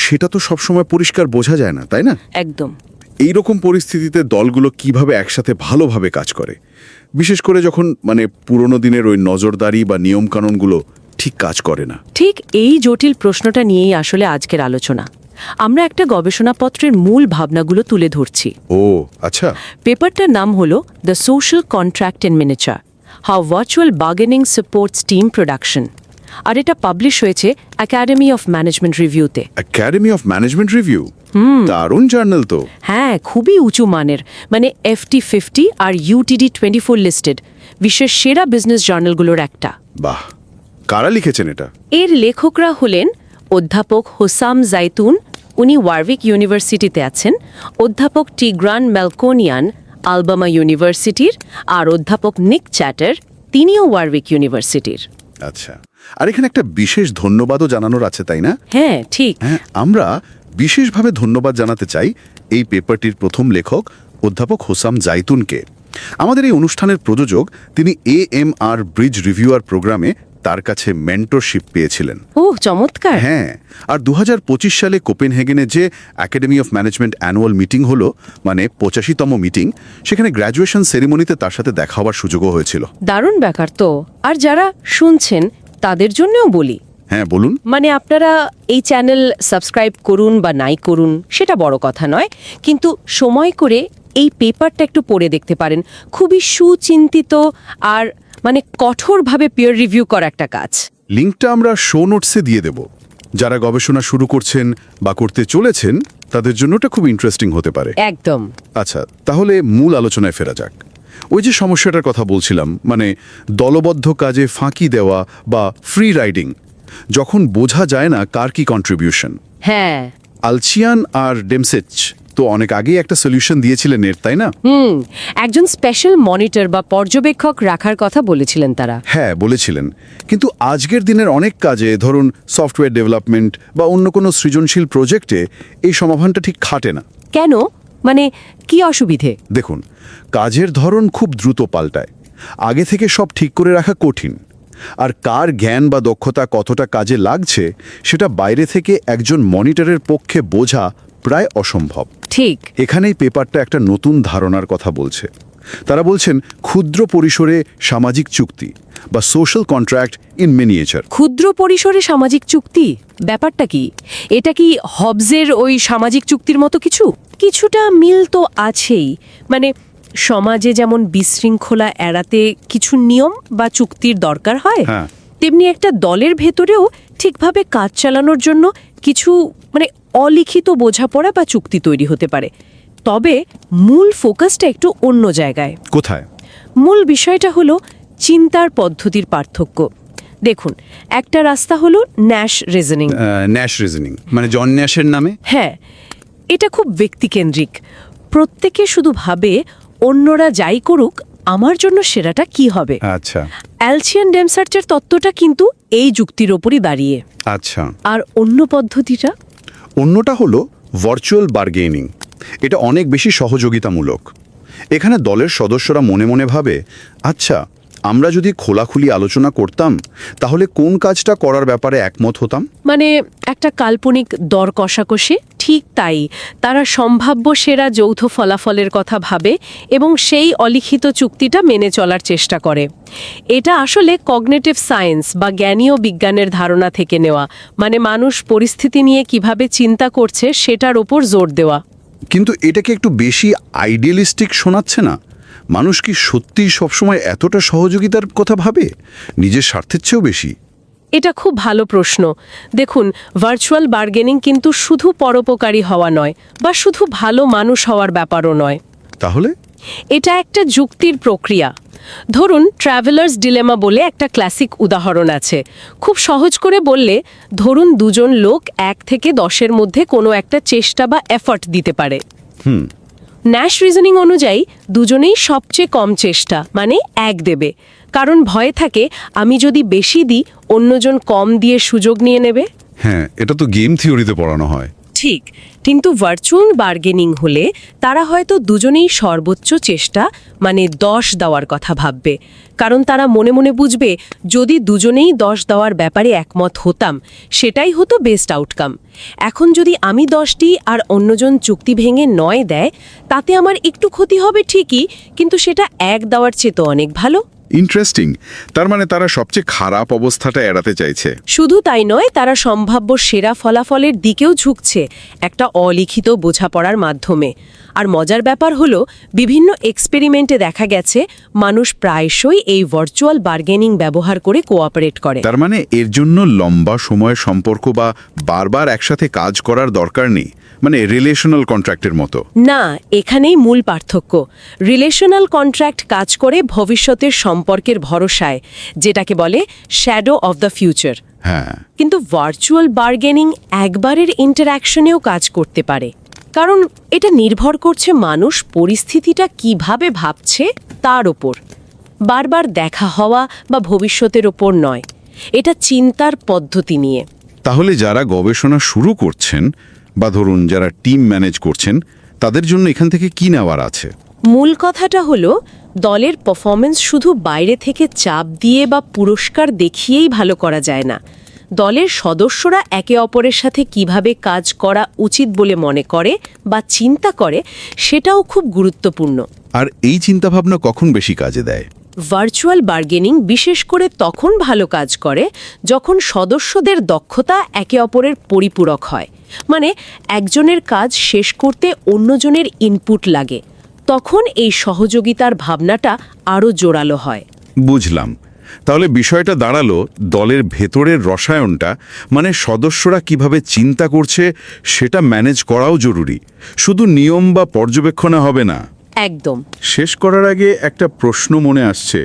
Speaker 5: সেটা তো সবসময় পরিষ্কার বোঝা যায় না, তাই না?
Speaker 2: একদম।
Speaker 5: এইরকম পরিস্থিতিতে দলগুলো কিভাবে একসাথে ভালোভাবে কাজ করে, বিশেষ করে যখন মানে পুরোনো দিনের ওই নজরদারি বা নিয়মকানুনগুলো ঠিক কাজ করে না।
Speaker 6: ঠিক এই জটিল প্রশ্নটা নিয়েই আসলে আজকের আলোচনা। আমরা একটা গবেষণাপত্রের মূল ভাবনাগুলো তুলে ধরছি।
Speaker 5: ও আচ্ছা।
Speaker 6: পেপারটার নাম হলো the social contract in miniature, how virtual bargaining supports team production. আর এটা পাবলিশ হয়েছে একাডেমি অফ ম্যানেজমেন্ট রিভিউতে।
Speaker 5: একাডেমি অফ ম্যানেজমেন্ট রিভিউ, দারুণ জার্নাল তো।
Speaker 6: হ্যাঁ, খুবই উঁচু মানের, মানে FT50 আর UTD24 লিস্টেড বিশ্বের সেরা বিজনেস জার্নালগুলোর একটা।
Speaker 5: বাহ, কারা লিখেছেন এটা?
Speaker 6: এর লেখকরা হলেন অধ্যাপক হোসাম জাইতুন, উনি ওয়ারউইক ইউনিভার্সিটিতে আছেন, অধ্যাপক টিগ্রান মেলকোনিয়ান আলবামা ইউনিভার্সিটির, আর অধ্যাপক নিক চ্যাটার, তিনিও ওয়ারউইক ইউনিভার্সিটির।
Speaker 5: আচ্ছা, আর এখানে একটা বিশেষ ধন্যবাদও জানানোর আছে, তাই না?
Speaker 6: হ্যাঁ, ঠিক।
Speaker 5: হ্যাঁ, আমরা বিশেষভাবে ধন্যবাদ জানাতে চাই এই পেপারটির প্রথম লেখক অধ্যাপক হোসাম জাইতুনকে। আমাদের এই অনুষ্ঠানের প্রযোজক, তিনি AMR ব্রিজ রিভিউয়ার প্রোগ্রামে তার কাছে মেন্টরশিপ পেয়েছিলেন।
Speaker 6: ও চমৎকার।
Speaker 5: হ্যাঁ, আর 2025 সালে কোপেনহেগেনে যে academy of management annual meeting হলো, মানে 85তম মিটিং, সেখানে গ্র্যাজুয়েশন সেরিমনিতে তার সাথে দেখা হওয়ার সুযোগও হয়েছিল।
Speaker 6: দারুণ ব্যাপার তো। আর যারা শুনছেন তাদের জন্যও বলি।
Speaker 5: হ্যাঁ, বলুন।
Speaker 6: মানে আপনারা এই চ্যানেল সাবস্ক্রাইব করুন বা নাই করুন সেটা বড় কথা নয়, কিন্তু সময় করে এই পেপারটা একটু পড়ে দেখতে পারেন। খুবই সুচিন্তিত আর মানে কঠোরভাবে পিয়ার রিভিউ করা একটা কাজ।
Speaker 5: লিঙ্কটা আমরা শো নোটসে দিয়ে দেব। যারা গবেষণা শুরু করছেন বা করতে চলেছেন তাদের জন্য এটা খুব ইন্টারেস্টিং হতে পারে।
Speaker 6: একদম।
Speaker 5: আচ্ছা, তাহলে মূল আলোচনায় ফেরা যাক। ওই যে সমস্যাটার কথা বলছিলাম, মানে দলবদ্ধ কাজে ফাঁকি দেওয়া বা ফ্রি রাইডিং, যখন বোঝা যায় না কার কি কন্ট্রিবিউশন।
Speaker 6: হ্যাঁ,
Speaker 5: আলচিয়ান আর ডেমসেচ তো অনেক আগেই একটা সলিউশন দিয়েছিলেন এর, তাই না?
Speaker 6: একজন স্পেশাল মনিটর বা পর্যবেক্ষক রাখার কথা বলেছিলেন তারা।
Speaker 5: হ্যাঁ, বলেছিলেন। কিন্তু আজকের দিনের অনেক কাজে, ধরুন সফটওয়্যার ডেভেলপমেন্ট বা অন্য কোনো সৃজনশীল প্রজেক্টে, এই সমাধানটা ঠিক খাটে না।
Speaker 6: কেন? মানে কি অসুবিধে?
Speaker 5: দেখুন, কাজের ধরন খুব দ্রুত পাল্টায়। আগে থেকে সব ঠিক করে রাখা কঠিন। আর কার জ্ঞান বা দক্ষতা কতটা কাজে লাগছে সেটা বাইরে থেকে একজন মনিটরের পক্ষে বোঝা প্রায় অসম্ভব।
Speaker 6: ঠিক।
Speaker 5: এখানেই পেপারটা একটা নতুন ধারণার কথা বলছে। তারা বলছেন ক্ষুদ্র পরিসরে সামাজিক চুক্তি বা সোশ্যাল কন্ট্রাক্ট ইন মিনিয়েচার।
Speaker 6: ক্ষুদ্র পরিসরে সামাজিক চুক্তি ব্যাপারটা কি? এটা কি হবসের ওই সামাজিক চুক্তির মতো কিছু? কিছুটা মিল তো আছেই। মানে সমাজে যেমন বিশৃঙ্খলা এড়াতে কিছু নিয়ম বা চুক্তির দরকার হয়, তেমনি একটা দলের ভেতরেও ঠিকভাবে কাজ চালানোর জন্য কিছু মানে অলিখিত বোঝাপড়া বা চুক্তি তৈরি হতে পারে। তবে মূল ফোকাসটা একটু অন্য জায়গায়।
Speaker 5: কোথায়?
Speaker 6: মূল বিষয়টা হলো চিন্তার পদ্ধতির পার্থক্য। দেখুন, একটা রাস্তা হলো ন্যাশ রিজনিং।
Speaker 4: ন্যাশ রিজনিং মানে জন ন্যাশের নামে?
Speaker 6: হ্যাঁ, এটা খুব ব্যক্তিকেন্দ্রিক। প্রত্যেকে শুধু ভাবে অন্যরা যাই করুক আমার জন্য সেরাটা কি হবে।
Speaker 4: আচ্ছা।
Speaker 6: অ্যালচিয়ান ডেমসার্চের তত্ত্বটা কিন্তু এই যুক্তির ওপরই দাঁড়িয়ে।
Speaker 4: আচ্ছা।
Speaker 6: আর অন্য পদ্ধতিটা?
Speaker 5: অন্যটা হলো ভার্চুয়াল বার্গেনিং। এটা অনেক বেশি সহযোগিতামূলক। এখানে দলের সদস্যরা মনে মনে ভাবে, আচ্ছা, আমরা যদি খোলাখুলি আলোচনা করতাম তাহলে কোন কাজটা করার ব্যাপারে একমত হতাম।
Speaker 6: মানে একটা কাল্পনিক দর কষাকষি। ঠিক তাই, তারা সম্ভাব্য সেরা যৌথ ফলাফলের কথা ভাবে এবং সেই অলিখিত চুক্তিটা মেনে চলার চেষ্টা করে। এটা আসলে কগনিটিভ সায়েন্স বা জ্ঞানীয় বিজ্ঞানের ধারণা থেকে নেওয়া, মানে মানুষ পরিস্থিতি নিয়ে কিভাবে চিন্তা করছে সেটার ওপর জোর দেওয়া।
Speaker 5: কিন্তু এটাকে একটু বেশি আইডিয়ালিস্টিক শোনাচ্ছে না? মানুষ কি সত্যিই সবসময় এতটা সহযোগিতার কথা ভাবে, নিজের স্বার্থের চেয়েও বেশি?
Speaker 6: এটা খুব ভালো প্রশ্ন। দেখুন, ভার্চুয়াল বার্গেনিং কিন্তু শুধু পরোপকারী হওয়া নয় বা শুধু ভালো মানুষ হওয়ার ব্যাপারও নয়।
Speaker 5: তাহলে
Speaker 6: এটা একটা যুক্তির প্রক্রিয়া। ধরুন, ট্রাভেলার্স ডিলেমা বলে একটা ক্লাসিক উদাহরণ আছে। খুব সহজ করে বললে, ধরুন দুজন লোক 1 থেকে 10-এর মধ্যে কোনো একটা চেষ্টা বা এফর্ট দিতে পারে। ন্যাশ রিজনিং অনুযায়ী দুজনেই সবচেয়ে কম চেষ্টা মানে 1 দেবে, কারণ ভয় থাকে আমি যদি বেশি দিই অন্যজন কম দিয়ে সুযোগ নিয়ে নেবে।
Speaker 5: হ্যাঁ, এটা তো গেম থিওরিতে পড়ানো হয়।
Speaker 6: ঠিক, কিন্তু ভার্চুয়াল বার্গেনিং হলে তারা হয়তো দুজনেই সর্বোচ্চ চেষ্টা মানে 10 দেওয়ার কথা ভাববে, কারণ তারা মনে মনে বুঝবে যদি দুজনেই 10 দেওয়ার ব্যাপারে একমত হতাম সেটাই হতো বেস্ট আউটকাম। এখন যদি আমি 10 দিই আর অন্যজন চুক্তি ভেঙে 9 দেয়, তাতে আমার একটু ক্ষতি হবে ঠিকই, কিন্তু সেটা 1 দেওয়ার চেয়ে তো অনেক ভালো।
Speaker 5: ইন্টারেস্টিং। তার মানে তারা সবচেয়ে খারাপ অবস্থাটা এড়াতে চাইছে।
Speaker 6: শুধু তাই নয়, তারা সম্ভাব্য সেরা ফলাফলের দিকেও ঝুঁকছে একটা অলিখিত বোঝাপড়ার মাধ্যমে। আর মজার ব্যাপার হলো, বিভিন্ন এক্সপেরিমেন্টে দেখা গেছে মানুষ প্রায়শই এই ভার্চুয়াল বার্গেনিং ব্যবহার করে কোঅপারেট করে।
Speaker 5: তার মানে এর জন্য লম্বা সময়ের সম্পর্ক বা বারবার একসাথে কাজ করার দরকার নেই, মানে রিলেশনাল কন্ট্রাক্টের মতো।
Speaker 6: না, এখানেই মূল পার্থক্য। রিলেশনাল কন্ট্রাক্ট কাজ করে ভবিষ্যতের সম্পর্কের ভরসায়, যেটাকে বলে শ্যাডো অফ দ্য ফিউচার।
Speaker 5: হ্যাঁ,
Speaker 6: কিন্তু ভার্চুয়াল বার্গেনিং একবারের ইন্টারঅ্যাকশনেও কাজ করতে পারে, কারণ এটা নির্ভর করছে মানুষ পরিস্থিতিটা কিভাবে ভাবছে তার ওপর। বারবার দেখা হওয়া বা ভবিষ্যতের ওপর নয়, এটা চিন্তার পদ্ধতি নিয়ে।
Speaker 5: তাহলে যারা গবেষণা শুরু করছেন বা ধরুন যারা টিম ম্যানেজ করছেন, তাদের জন্য এখান থেকে কি নেওয়ার আছে?
Speaker 6: মূল কথাটা হলো, দলের পারফরমেন্স শুধু বাইরে থেকে চাপ দিয়ে বা পুরস্কার দেখিয়েই ভালো করা যায় না। দলের সদস্যরা একে অপরের সাথে কিভাবে কাজ করা উচিত বলে মনে করে বা চিন্তা করে, সেটাও খুব গুরুত্বপূর্ণ।
Speaker 5: আর এই চিন্তাভাবনা কখন বেশি কাজে দেয়?
Speaker 6: ভার্চুয়াল বার্গেনিং বিশেষ করে তখন ভালো কাজ করে যখন সদস্যদের দক্ষতা একে অপরের পরিপূরক হয়, মানে একজনের কাজ শেষ করতে অন্যজনের ইনপুট লাগে। তখন এই সহযোগিতার ভাবনাটা আরও জোরালো হয়।
Speaker 5: বুঝলাম। তাহলে বিষয়টা দাঁড়ালো দলের ভেতরের রসায়নটা, মানে সদস্যরা কিভাবে চিন্তা করছে সেটা ম্যানেজ করাও জরুরি, শুধু নিয়ম বা পর্যবেক্ষণে হবে না।
Speaker 6: একদম।
Speaker 5: শেষ করার আগে একটা প্রশ্ন মনে আসছে,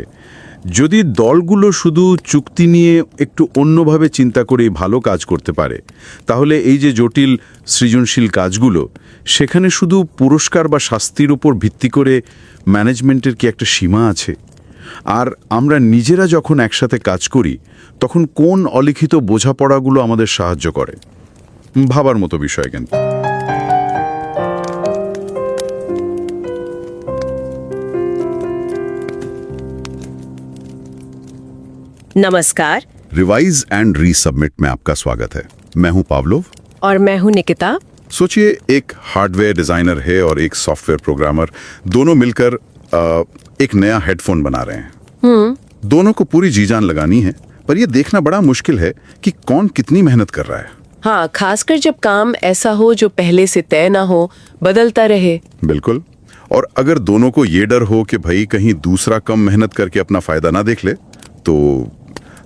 Speaker 5: যদি দলগুলো শুধু চুক্তি নিয়ে একটু অন্যভাবে চিন্তা করে ভালো কাজ করতে পারে, তাহলে এই যে জটিল সৃজনশীল কাজগুলো, সেখানে শুধু পুরস্কার বা শাস্তির উপর ভিত্তি করে ম্যানেজমেন্টের কি একটা সীমা আছে? আর আমরা নিজেরা যখন একসাথে কাজ করি, তখন কোন অলিখিত বোঝাপড়াগুলো আমাদের সাহায্য করে? ভাবার মতো বিষয় কিন্তু।
Speaker 6: नमस्कार।
Speaker 5: रिवाइज एंड रीसबमिट में आपका स्वागत है। मैं हूं पावलोव
Speaker 6: और मैं हूं निकिता।
Speaker 5: सोचिए, एक हार्डवेयर डिजाइनर है और एक सॉफ्टवेयर प्रोग्रामर, दोनों मिलकर एक नया हेडफोन बना रहे हैं। दोनों को पूरी जी जान लगानी है, पर यह देखना बड़ा मुश्किल है कि कौन कितनी मेहनत कर रहा है।
Speaker 6: हाँ, खासकर जब काम ऐसा हो जो पहले से तय ना हो, बदलता रहे।
Speaker 5: बिल्कुल। और अगर दोनों को ये डर हो कि भाई कहीं दूसरा कम मेहनत करके अपना फायदा ना देख ले,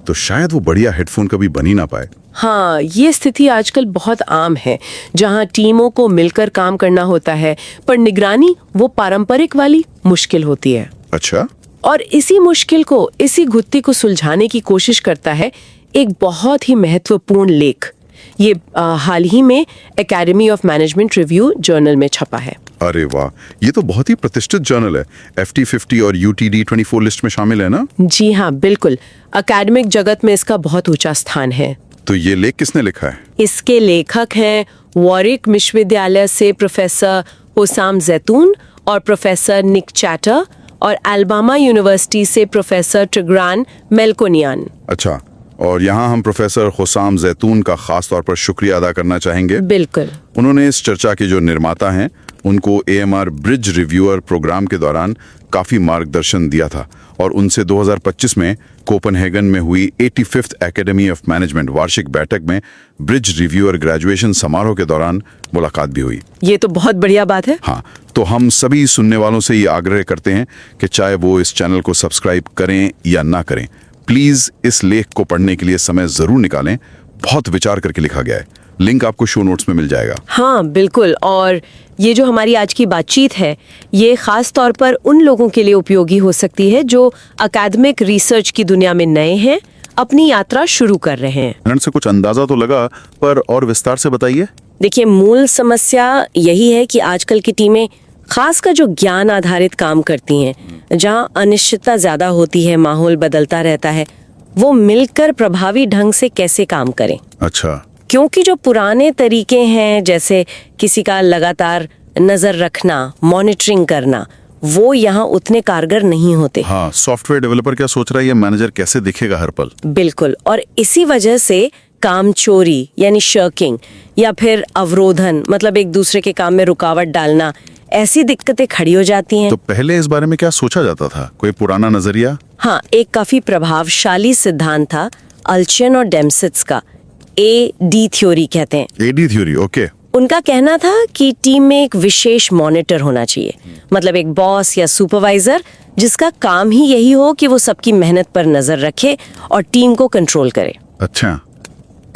Speaker 5: तो शायद वो बढ़िया हेडफोन कभी बन ही ना पाए।
Speaker 6: हाँ, ये स्थिति आजकल बहुत आम है, जहाँ टीमों को मिलकर काम करना होता है, पर निगरानी वो पारंपरिक वाली मुश्किल होती है।
Speaker 5: अच्छा।
Speaker 6: और इसी गुत्थी को सुलझाने की कोशिश करता है एक बहुत ही महत्वपूर्ण लेख। ये हाल ही में academy of management review journal में छपा है।
Speaker 5: अरे वाह, ये तो बहुत ही प्रतिष्ठित जर्नल है। FT50 और UTD24 लिस्ट में शामिल है ना?
Speaker 6: जी हाँ, बिल्कुल। अकादमिक जगत में इसका बहुत ऊंचा स्थान है।
Speaker 5: तो ये लेख किसने लिखा है?
Speaker 6: इसके लेखक हैं वॉरिक विश्वविद्यालय से प्रोफेसर होसाम जैतून और प्रोफेसर निक चैटर, और अल्बामा यूनिवर्सिटी से प्रोफेसर टिग्रान मेलकोनियन।
Speaker 5: अच्छा, और यहाँ हम प्रोफेसर होसाम जैतून का खास तौर पर शुक्रिया अदा करना चाहेंगे।
Speaker 6: बिल्कुल।
Speaker 5: उन्होंने इस चर्चा के जो निर्माता हैं उनको AMR ब्रिज रिव्यूअर प्रोग्राम के दौरान काफ़ी मार्गदर्शन दिया था, और उनसे 2025 में कोपनहेगन में हुई 85th एकेडमी ऑफ मैनेजमेंट वार्षिक बैठक में ब्रिज रिव्यूअर ग्रेजुएशन समारोह के दौरान मुलाकात भी हुई।
Speaker 6: ये तो बहुत बढ़िया बात है।
Speaker 5: हाँ, तो हम सभी सुनने वालों से ये आग्रह करते हैं कि चाहे वो इस चैनल को सब्सक्राइब करें या ना करें, प्लीज इस लेख को पढ़ने के लिए समय जरूर निकालें, बहुत विचार करके लिखा गया है। लिंक आपको शो नोट्स में मिल जाएगा।
Speaker 6: हाँ बिल्कुल, और ये जो हमारी आज की बातचीत है ये खास तौर पर उन लोगों के लिए उपयोगी हो सकती है जो अकादमिक रिसर्च की दुनिया में नए हैं, अपनी यात्रा शुरू कर रहे हैं।
Speaker 5: उदाहरण से कुछ अंदाजा तो लगा, पर और विस्तार से बताइए।
Speaker 6: देखिए, मूल समस्या यही है कि आजकल की टीमें खासकर जो ज्ञान आधारित काम करती हैं, जहाँ अनिश्चितता ज्यादा होती है, माहौल बदलता रहता है, वो मिलकर प्रभावी ढंग से कैसे काम करें।
Speaker 5: अच्छा।
Speaker 6: क्योंकि जो पुराने तरीके हैं, जैसे किसी का लगातार नजर रखना, मॉनिटरिंग करना, वो यहाँ उतने कारगर नहीं होते।
Speaker 5: हाँ, सॉफ्टवेयर डेवलपर क्या सोच रहा है, ये मैनेजर कैसे दिखेगा हर पल।
Speaker 6: बिल्कुल, और इसी वजह से काम चोरी यानी शर्किंग या फिर अवरोधन, मतलब एक दूसरे के काम में रुकावट डालना, ऐसी दिक्कतें खड़ी हो जाती हैं।
Speaker 5: तो पहले इस बारे में क्या सोचा जाता था, कोई पुराना नजरिया?
Speaker 6: हाँ, एक काफी प्रभावशाली सिद्धांत था अल्चियन और डेमसिट्स का, AD थ्योरी कहते हैं।
Speaker 5: AD theory, okay.
Speaker 6: उनका कहना था कि टीम में एक विशेष मॉनिटर होना चाहिए, मतलब एक बॉस या सुपरवाइजर जिसका काम ही यही हो कि वो सबकी मेहनत पर नजर रखे और टीम को कंट्रोल करे।
Speaker 5: अच्छा,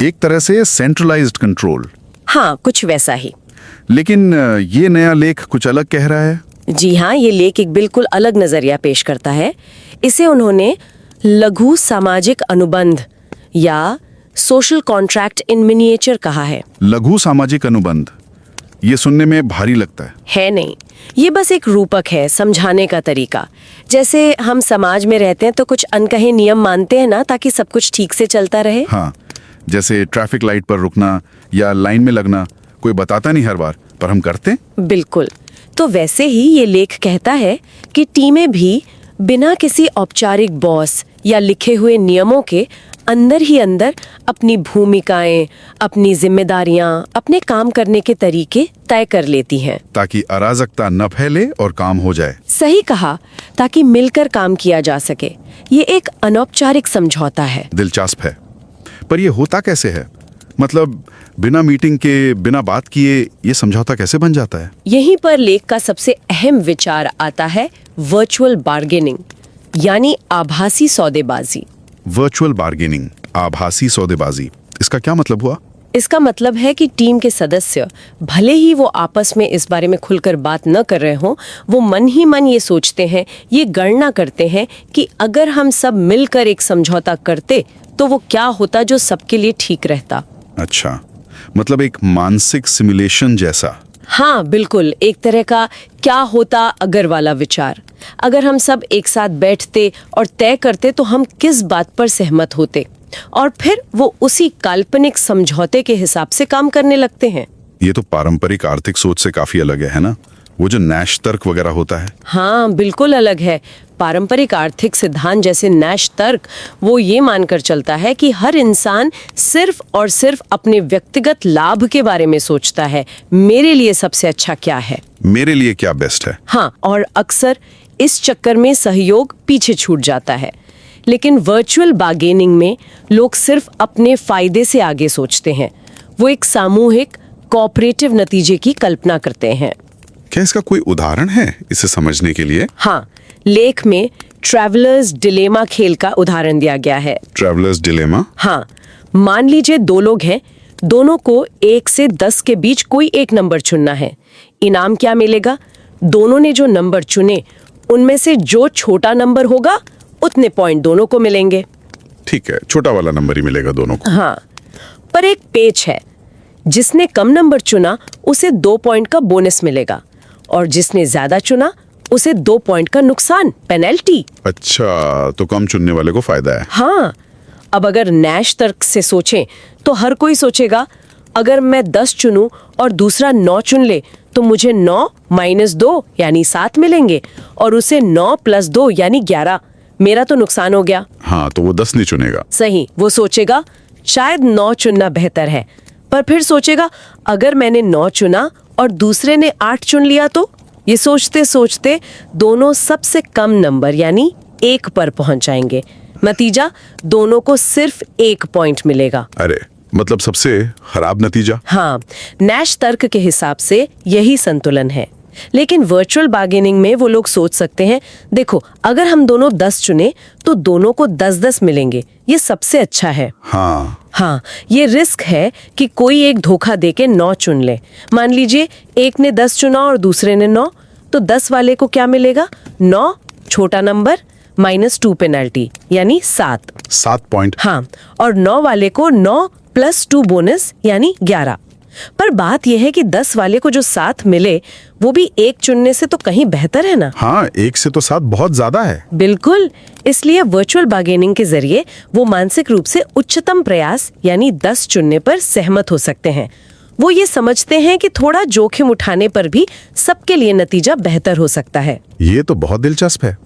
Speaker 5: एक तरह से सेंट्रलाइज्ड कंट्रोल।
Speaker 6: हाँ, कुछ वैसा ही।
Speaker 5: लेकिन ये नया लेख कुछ अलग कह रहा है।
Speaker 6: जी हाँ, ये लेख एक बिल्कुल अलग नजरिया पेश करता है। इसे उन्होंने लघु सामाजिक अनुबंध या सोशल कॉन्ट्रैक्ट इन मिनिएचर कहा है।
Speaker 5: लघु सामाजिक अनुबंध, ये सुनने में भारी लगता है
Speaker 6: नहीं, ये बस एक रूपक है, समझाने का तरीका। जैसे हम समाज में रहते हैं तो कुछ अनकहे नियम मानते हैं ना, ताकि सब कुछ ठीक से चलता रहे।
Speaker 5: हाँ, जैसे ट्रैफिक लाइट पर रुकना या लाइन में लगना, कोई बताता नहीं हर बार, पर हम करते।
Speaker 6: बिल्कुल, तो वैसे ही ये लेख कहता है कि टीमें भी बिना किसी औपचारिक बॉस या लिखे हुए नियमों के अंदर ही अंदर अपनी भूमिकाएं, अपनी जिम्मेदारियां, अपने काम करने के तरीके तय कर लेती हैं,
Speaker 5: ताकि अराजकता न फैले और काम हो जाए।
Speaker 6: सही कहा, ताकि मिलकर काम किया जा सके। ये एक अनौपचारिक समझौता है।
Speaker 5: दिलचस्प है, पर ये होता कैसे है? मतलब बिना मीटिंग के, बिना बात किए ये समझौता कैसे बन जाता है?
Speaker 6: यहीं पर लेख का सबसे अहम विचार आता है, वर्चुअल बार्गेनिंग यानी आभासी सौदेबाजी।
Speaker 5: वर्चुअल बार्गेनिंग, आभासी सौदेबाजी, इसका क्या मतलब हुआ?
Speaker 6: इसका मतलब है कि टीम के सदस्य भले ही वो आपस में इस बारे में खुलकर बात न कर रहे हों, वो मन ही मन ये सोचते हैं, ये गणना करते हैं कि अगर हम सब मिलकर एक समझौता करते तो वो क्या होता जो सबके लिए ठीक रहता।
Speaker 5: अच्छा, मतलब एक मानसिक सिमुलेशन जैसा।
Speaker 6: हाँ बिल्कुल, एक तरह का क्या होता अगर वाला विचार। अगर हम सब एक साथ बैठते और तय करते तो हम किस बात पर सहमत होते, और फिर वो उसी काल्पनिक समझौते के हिसाब से काम करने लगते हैं।
Speaker 5: ये तो पारंपरिक आर्थिक सोच से काफी अलग है ना? वो जो नैश तर्क वगैरह होता है।
Speaker 6: हाँ बिल्कुल अलग है। पारंपरिक आर्थिक सिद्धांत जैसे नैश तर्क, वो ये मानकर चलता है कि हर इंसान सिर्फ और सिर्फ अपने व्यक्तिगत लाभ के बारे में सोचता है, मेरे लिए सबसे अच्छा क्या है,
Speaker 5: मेरे लिए क्या बेस्ट है।
Speaker 6: हाँ, और अक्सर इस चक्कर में सहयोग पीछे छूट जाता है। लेकिन वर्चुअल बार्गेनिंग में लोग सिर्फ अपने फायदे से आगे सोचते हैं। वो एक सामूहिक कोऑपरेटिव नतीजे की कल्पना करते हैं।
Speaker 5: क्या इसका कोई उदाहरण है इसे समझने के लिए?
Speaker 6: हाँ, लेख में ट्रैवलर्स डिलेमा खेल का उदाहरण दिया गया है।
Speaker 5: Travellers dilemma?
Speaker 6: हाँ, मान लीजिए दो लोग हैं, दोनों को 1 से 10 के बीच कोई एक नंबर चुनना है। इनाम क्या मिलेगा? दोनों ने जो नंबर चुने उनमें से जो छोटा नंबर होगा उतने पॉइंट दोनों को मिलेंगे।
Speaker 5: ठीक है, छोटा वाला नंबर ही मिलेगा दोनों को।
Speaker 6: हाँ, पर एक पेच है, जिसने कम नंबर चुना उसे 2 पॉइंट का बोनस मिलेगा, और जिसने ज्यादा चुना उसे 2 पॉइंट का नुकसान, पेनल्टी।
Speaker 5: अच्छा, तो कम चुनने वाले को फायदा है।
Speaker 6: हाँ, अब अगर नैश तर्क से सोचें तो हर कोई सोचेगा अगर मैं 10 चुनूं और दूसरा 9 चुन ले तो मुझे 9 - 2 यानी 7 मिलेंगे, और उसे 9 + 2 यानी 11। मेरा तो नुकसान हो गया।
Speaker 5: हाँ, तो वो 10 नहीं चुनेगा।
Speaker 6: सही, वो सोचेगा शायद 9 चुनना बेहतर है, पर फिर सोचेगा अगर मैंने 9 चुना और दूसरे ने 8 चुन लिया तो। ये सोचते सोचते दोनों सबसे कम नंबर यानी 1 पर पहुंच जाएंगे। नतीजा, दोनों को सिर्फ 1 पॉइंट मिलेगा।
Speaker 5: अरे, मतलब सबसे खराब नतीजा।
Speaker 6: हाँ, नैश तर्क के हिसाब से यही संतुलन है। लेकिन वर्चुअल बार्गेनिंग में वो लोग सोच सकते हैं, देखो अगर हम दोनों 10 चुने तो दोनों को 10-10 मिलेंगे, ये सबसे अच्छा है। हाँ, ये रिस्क है कि कोई एक धोखा देके 9 चुन ले। मान लीजिए एक ने 10 चुना और दूसरे ने 9, तो 10 वाले को क्या मिलेगा? 9 छोटा नंबर -2 पेनल्टी यानी 7
Speaker 4: पॉइंट।
Speaker 6: हाँ, और 9 वाले को 9 + 2 बोनस यानी 11। पर बात यह है कि 10 वाले को जो 7 मिले वो भी एक चुनने से तो कहीं बेहतर है ना।
Speaker 4: हाँ, 1 से तो 7 बहुत ज्यादा है।
Speaker 6: बिल्कुल, इसलिए वर्चुअल बार्गेनिंग के जरिए वो मानसिक रूप से उच्चतम प्रयास यानी 10 चुनने पर सहमत हो सकते हैं। वो ये समझते हैं कि थोड़ा जोखिम उठाने पर भी सबके लिए नतीजा बेहतर हो सकता है।
Speaker 4: ये तो बहुत दिलचस्प है।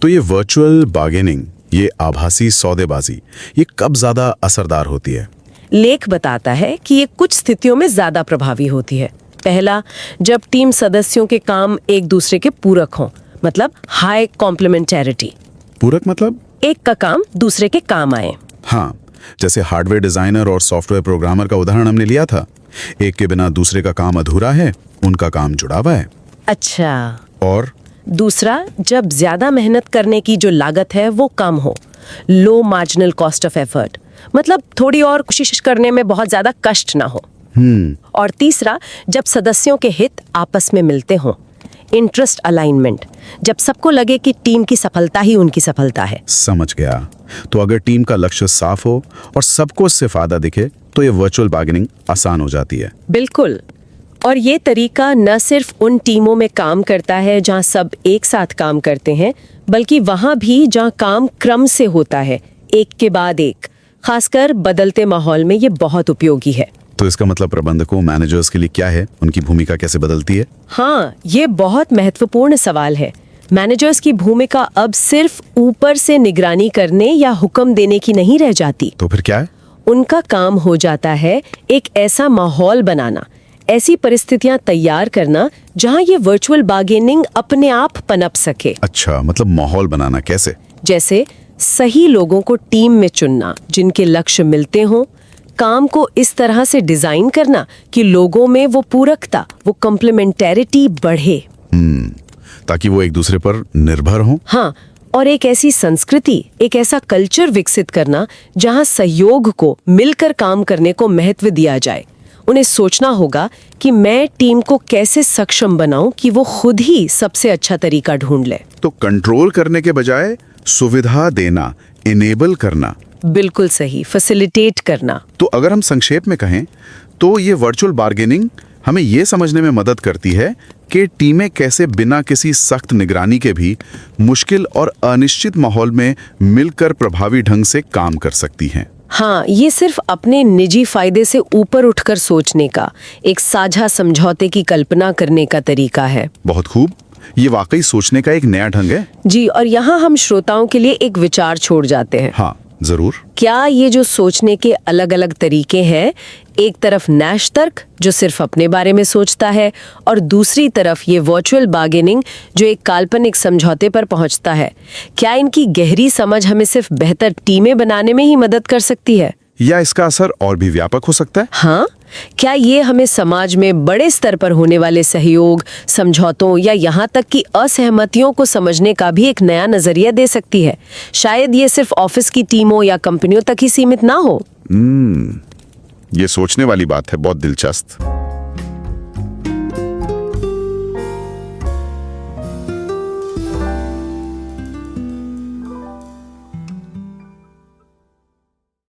Speaker 4: तो ये वर्चुअल बार्गेनिंग, ये आभासी सौदेबाजी, ये कब ज्यादा असरदार होती है?
Speaker 6: लेख बताता है कि ये कुछ स्थितियों में ज्यादा प्रभावी होती है। पहला, जब टीम सदस्यों के काम एक दूसरे के पूरक हों, मतलब हाई कॉम्प्लीमेंटैरिटी।
Speaker 4: पूरक मतलब?
Speaker 6: एक का काम दूसरे के काम आए।
Speaker 4: हाँ, जैसे हार्डवेयर डिजाइनर और सॉफ्टवेयर प्रोग्रामर का उदाहरण हमने लिया था। एक के बिना दूसरे का काम अधूरा है, उनका काम जुड़ा हुआ है।
Speaker 6: अच्छा।
Speaker 4: और
Speaker 6: दूसरा, जब ज्यादा मेहनत करने की जो लागत है वो कम हो, लो मार्जिनल कॉस्ट ऑफ एफर्ट, मतलब थोड़ी और कोशिश करने में बहुत ज्यादा कष्ट ना हो। और तीसरा, जब सदस्यों के हित आपस में मिलते हों, इंटरेस्ट अलाइनमेंट, जब सबको लगे कि टीम की सफलता ही उनकी सफलता है।
Speaker 4: समझ गया। तो अगर टीम का लक्ष्य साफ हो और सबको इससे फायदा दिखे तो ये वर्चुअल बार्गेनिंग आसान हो जाती है।
Speaker 6: बिल्कुल। और ये तरीका न सिर्फ उन टीमों में काम करता है जहां सब एक साथ काम करते हैं, बल्कि वहां भी जहां काम क्रम से होता है, एक के बाद एक। खासकर बदलते माहौल में ये बहुत उपयोगी है।
Speaker 4: तो इसका मतलब प्रबंधकों, मैनेजर्स के लिए क्या है? उनकी भूमिका कैसे बदलती है?
Speaker 6: हाँ, ये बहुत महत्वपूर्ण सवाल है। मैनेजर्स की भूमिका अब सिर्फ ऊपर से निगरानी करने या हुक्म देने की नहीं रह जाती।
Speaker 4: तो फिर क्या है?
Speaker 6: उनका काम हो जाता है एक ऐसा माहौल बनाना, ऐसी परिस्थितियां तैयार करना जहां ये वर्चुअल बार्गेनिंग अपने आप पनप सके।
Speaker 4: अच्छा, मतलब माहौल बनाना कैसे?
Speaker 6: जैसे सही लोगों को टीम में चुनना जिनके लक्ष्य मिलते हों, काम को इस तरह से डिजाइन करना कि लोगों में वो पूरकता, वो कॉम्प्लीमेंटैरिटी बढ़े,
Speaker 4: ताकि वो एक दूसरे पर निर्भर हों।
Speaker 6: हाँ, और एक ऐसी संस्कृति, एक ऐसा कल्चर विकसित करना जहां सहयोग को, मिलकर काम करने को महत्व दिया जाए। उन्हें सोचना होगा कि मैं टीम को कैसे सक्षम बनाऊं कि वो खुद ही सबसे अच्छा तरीका ढूंढ ले।
Speaker 4: तो कंट्रोल करने के बजाय सुविधा देना, इनेबल करना।
Speaker 6: बिल्कुल सही, फैसिलिटेट करना।
Speaker 4: तो अगर हम संक्षेप में कहें तो ये वर्चुअल बार्गेनिंग हमें ये समझने में मदद करती है कि टीमें कैसे बिना किसी सख्त निगरानी के भी मुश्किल और अनिश्चित माहौल में मिलकर प्रभावी ढंग से काम कर सकती हैं।
Speaker 6: हाँ, ये सिर्फ अपने निजी फायदे से ऊपर उठकर सोचने का, एक साझा समझौते की कल्पना करने का तरीका है।
Speaker 4: बहुत खूब, ये वाकई सोचने का एक नया ढंग है।
Speaker 6: जी, और यहाँ हम श्रोताओं के लिए एक विचार छोड़ जाते हैं।
Speaker 4: हाँ, जरूर।
Speaker 6: क्या ये जो सोचने के अलग अलग तरीके हैं, एक तरफ नैश तर्क जो सिर्फ अपने बारे में सोचता है, और दूसरी तरफ ये वर्चुअल बार्गेनिंग जो एक काल्पनिक समझौते पर पहुंचता है, क्या इनकी गहरी समझ हमें सिर्फ बेहतर टीमें बनाने में ही मदद कर सकती है,
Speaker 4: या इसका असर और भी व्यापक हो सकता है?
Speaker 6: हाँ, क्या ये हमें समाज में बड़े स्तर पर होने वाले सहयोग, समझौतों या यहाँ तक कि असहमतियों को समझने का भी एक नया नजरिया दे सकती है? शायद ये सिर्फ ऑफिस की टीमों या कंपनियों तक ही सीमित ना हो।
Speaker 4: ये सोचने वाली बात है, बहुत दिलचस्प।